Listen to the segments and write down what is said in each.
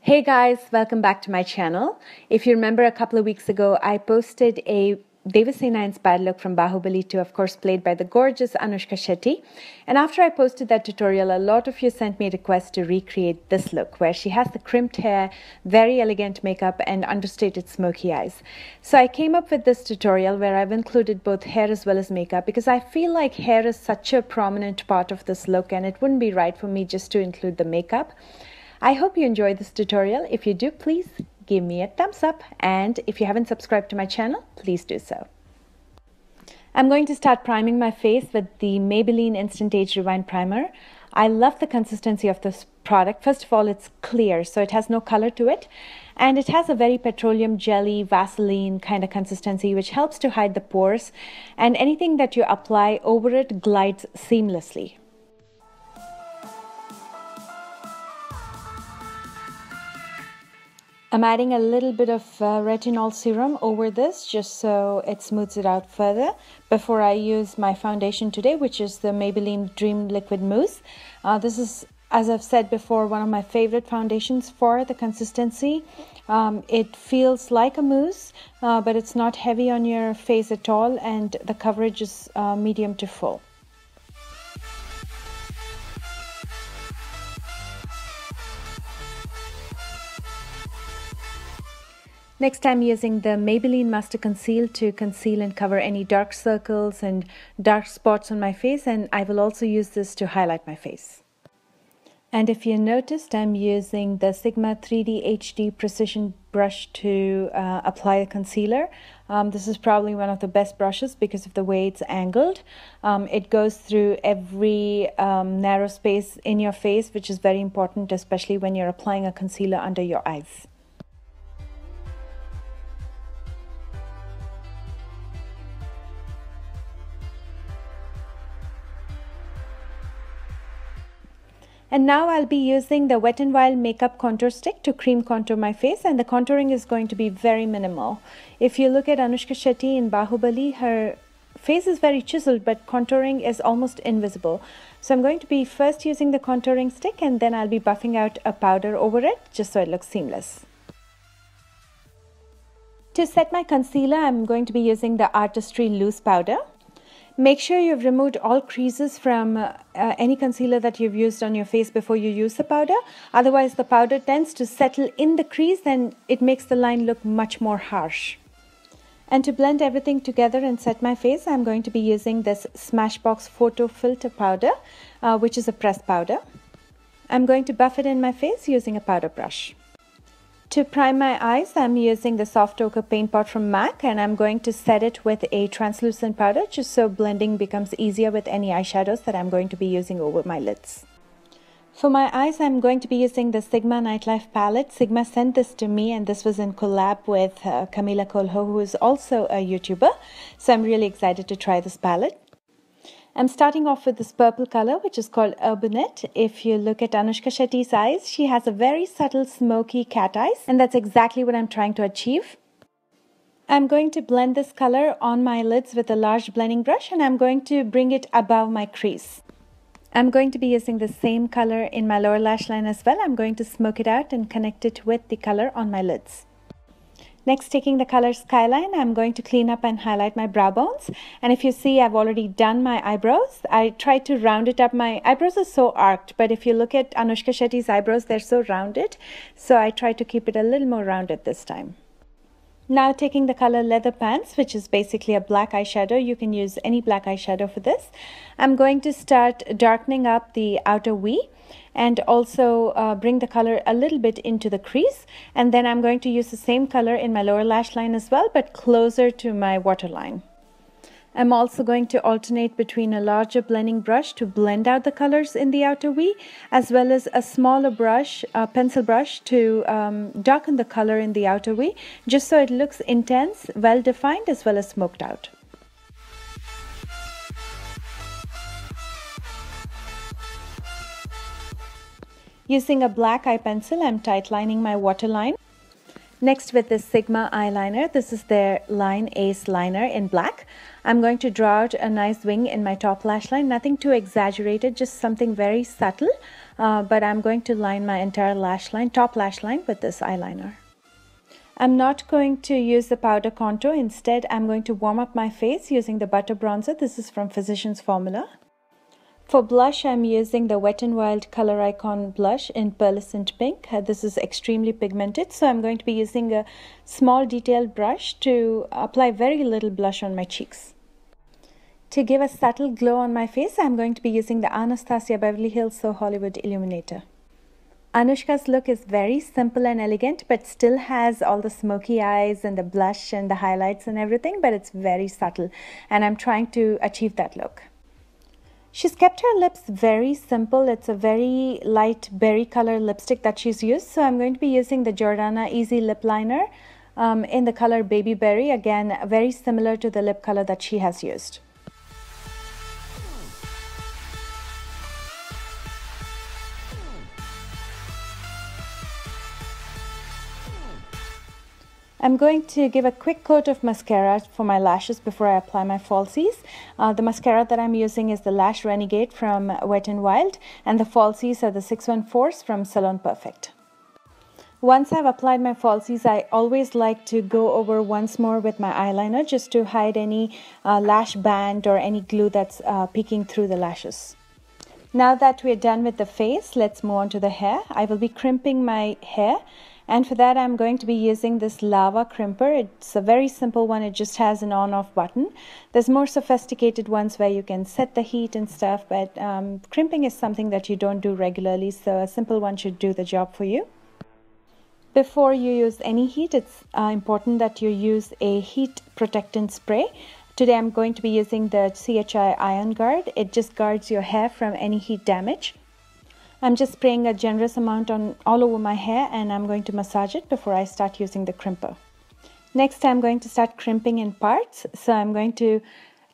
Hey guys, welcome back to my channel. If you remember a couple of weeks ago, I posted a Devasena inspired look from Bahubali 2, of course played by the gorgeous Anushka Shetty. And after I posted that tutorial, a lot of you sent me requests to recreate this look where she has the crimped hair, very elegant makeup and understated smoky eyes. So I came up with this tutorial where I've included both hair as well as makeup because I feel like hair is such a prominent part of this look and it wouldn't be right for me just to include the makeup. I hope you enjoyed this tutorial. If you do, please give me a thumbs up. And if you haven't subscribed to my channel, please do so. I'm going to start priming my face with the Maybelline Instant Age Rewind Primer. I love the consistency of this product. First of all, it's clear, so it has no color to it. And it has a very petroleum jelly, Vaseline kind of consistency, which helps to hide the pores. And anything that you apply over it glides seamlessly. I'm adding a little bit of retinol serum over this just so it smooths it out further before I use my foundation today, which is the Maybelline Dream Liquid Mousse. This is, as I've said before, one of my favorite foundations for the consistency. It feels like a mousse, but it's not heavy on your face at all, and the coverage is medium to full. Next, I'm using the Maybelline Master Conceal to conceal and cover any dark circles and dark spots on my face, and I will also use this to highlight my face. And if you noticed, I'm using the Sigma 3D HD Precision brush to apply a concealer. This is probably one of the best brushes because of the way it's angled. It goes through every narrow space in your face, which is very important, especially when you're applying a concealer under your eyes. And now I'll be using the Wet n Wild Makeup Contour Stick to cream contour my face, and the contouring is going to be very minimal. If you look at Anushka Shetty in Bahubali, her face is very chiseled, but contouring is almost invisible. So I'm going to be first using the contouring stick, and then I'll be buffing out a powder over it just so it looks seamless. To set my concealer, I'm going to be using the Artistry Loose Powder. Make sure you've removed all creases from any concealer that you've used on your face before you use the powder. Otherwise, the powder tends to settle in the crease and it makes the line look much more harsh. And to blend everything together and set my face, I'm going to be using this Smashbox Photo Filter Powder, which is a pressed powder. I'm going to buff it in my face using a powder brush. To prime my eyes, I'm using the Soft Ochre Paint Pot from MAC, and I'm going to set it with a translucent powder just so blending becomes easier with any eyeshadows that I'm going to be using over my lids. For my eyes, I'm going to be using the Sigma Nightlife palette. Sigma sent this to me, and this was in collab with Camila Colho, who is also a YouTuber. So I'm really excited to try this palette. I'm starting off with this purple color, which is called Urbanette. If you look at Anushka Shetty's eyes, she has a very subtle smoky cat eyes, and that's exactly what I'm trying to achieve. I'm going to blend this color on my lids with a large blending brush, and I'm going to bring it above my crease. I'm going to be using the same color in my lower lash line as well. I'm going to smoke it out and connect it with the color on my lids. Next, taking the color Skyline, I'm going to clean up and highlight my brow bones. And if you see, I've already done my eyebrows. I tried to round it up. My eyebrows are so arched, but if you look at Anushka Shetty's eyebrows, they're so rounded. So I tried to keep it a little more rounded this time. Now taking the color Leather Pants, which is basically a black eyeshadow. You can use any black eyeshadow for this. I'm going to start darkening up the outer V and also bring the color a little bit into the crease. And then I'm going to use the same color in my lower lash line as well, but closer to my waterline. I'm also going to alternate between a larger blending brush to blend out the colors in the outer V, as well as a smaller brush, a pencil brush, to darken the color in the outer V, just so it looks intense, well defined, as well as smoked out. Using a black eye pencil, I'm tightlining my waterline. Next, with this Sigma eyeliner, this is their Line Ace liner in black. I'm going to draw out a nice wing in my top lash line, nothing too exaggerated, just something very subtle, but I'm going to line my entire lash line, top lash line, with this eyeliner. I'm not going to use the powder contour. Instead, I'm going to warm up my face using the butter bronzer. This is from Physicians Formula. For blush, I'm using the Wet n Wild Color Icon blush in Pearlescent Pink. This is extremely pigmented, so I'm going to be using a small detailed brush to apply very little blush on my cheeks. To give a subtle glow on my face, I'm going to be using the Anastasia Beverly Hills So Hollywood Illuminator. Anushka's look is very simple and elegant, but still has all the smoky eyes and the blush and the highlights and everything, but it's very subtle, and I'm trying to achieve that look. She's kept her lips very simple. It's a very light berry color lipstick that she's used, so I'm going to be using the Jordana Easy Lip Liner in the color Baby Berry, again very similar to the lip color that she has used. I'm going to give a quick coat of mascara for my lashes before I apply my falsies. The mascara that I'm using is the Lash Renegade from Wet n Wild, and the falsies are the 614s from Salon Perfect. Once I've applied my falsies, I always like to go over once more with my eyeliner just to hide any lash band or any glue that's peeking through the lashes. Now that we're done with the face, let's move on to the hair. I will be crimping my hair. And for that, I'm going to be using this Lava Crimper. It's a very simple one. It just has an on-off button. There's more sophisticated ones where you can set the heat and stuff, but crimping is something that you don't do regularly, so a simple one should do the job for you. Before you use any heat, it's important that you use a heat protectant spray. Today, I'm going to be using the CHI Iron Guard. It just guards your hair from any heat damage. I'm just spraying a generous amount on all over my hair, and I'm going to massage it before I start using the crimper. Next, I'm going to start crimping in parts. So I'm going to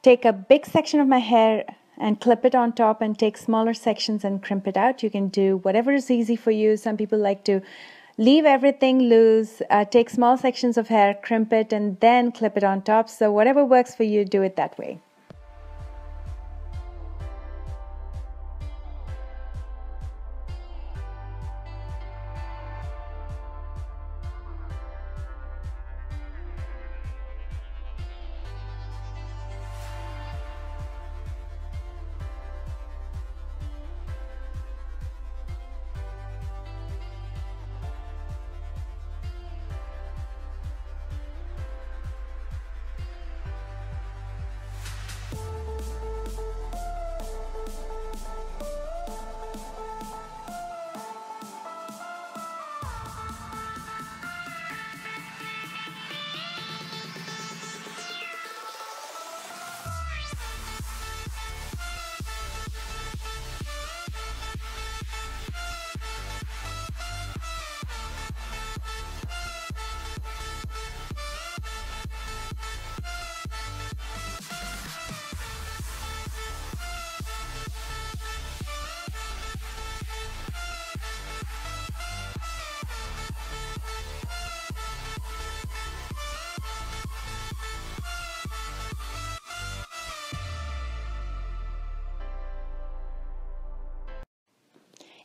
take a big section of my hair and clip it on top and take smaller sections and crimp it out. You can do whatever is easy for you. Some people like to leave everything loose, take small sections of hair, crimp it, and then clip it on top. So whatever works for you, do it that way.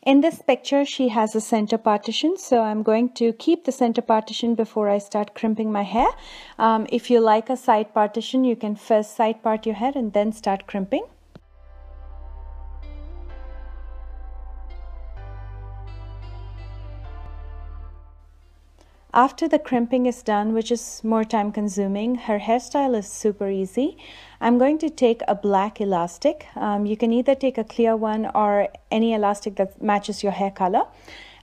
In this picture, she has a center partition, so I'm going to keep the center partition before I start crimping my hair. If you like a side partition, you can first side part your hair and then start crimping. After the crimping is done, which is more time consuming, her hairstyle is super easy. I'm going to take a black elastic. You can either take a clear one or any elastic that matches your hair color.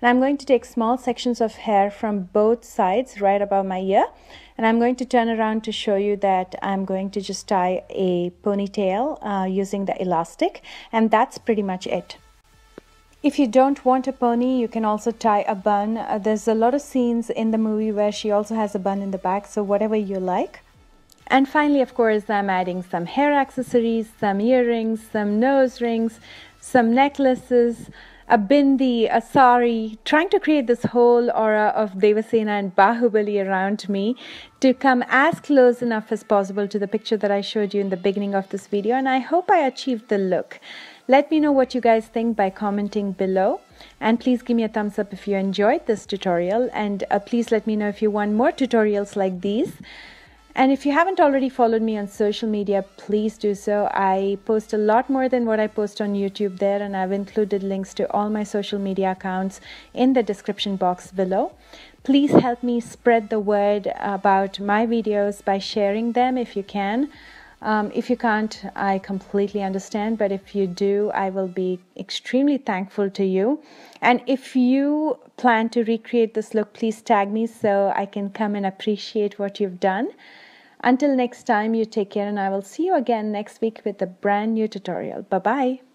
And I'm going to take small sections of hair from both sides right above my ear. And I'm going to turn around to show you that I'm going to just tie a ponytail using the elastic. And that's pretty much it. If you don't want a pony, you can also tie a bun. There's a lot of scenes in the movie where she also has a bun in the back, so whatever you like. And finally, of course, I'm adding some hair accessories, some earrings, some nose rings, some necklaces, a bindi, a sari, trying to create this whole aura of Devasena and Bahubali around me to come as close enough as possible to the picture that I showed you in the beginning of this video, and I hope I achieved the look. Let me know what you guys think by commenting below, and please give me a thumbs up if you enjoyed this tutorial, and please let me know if you want more tutorials like these. And if you haven't already followed me on social media, please do so. I post a lot more than what I post on YouTube there, and I've included links to all my social media accounts in the description box below. Please help me spread the word about my videos by sharing them if you can. If you can't, I completely understand, but if you do, I will be extremely thankful to you. And if you plan to recreate this look, please tag me so I can come and appreciate what you've done. Until next time, you take care, and I will see you again next week with a brand new tutorial. Bye-bye.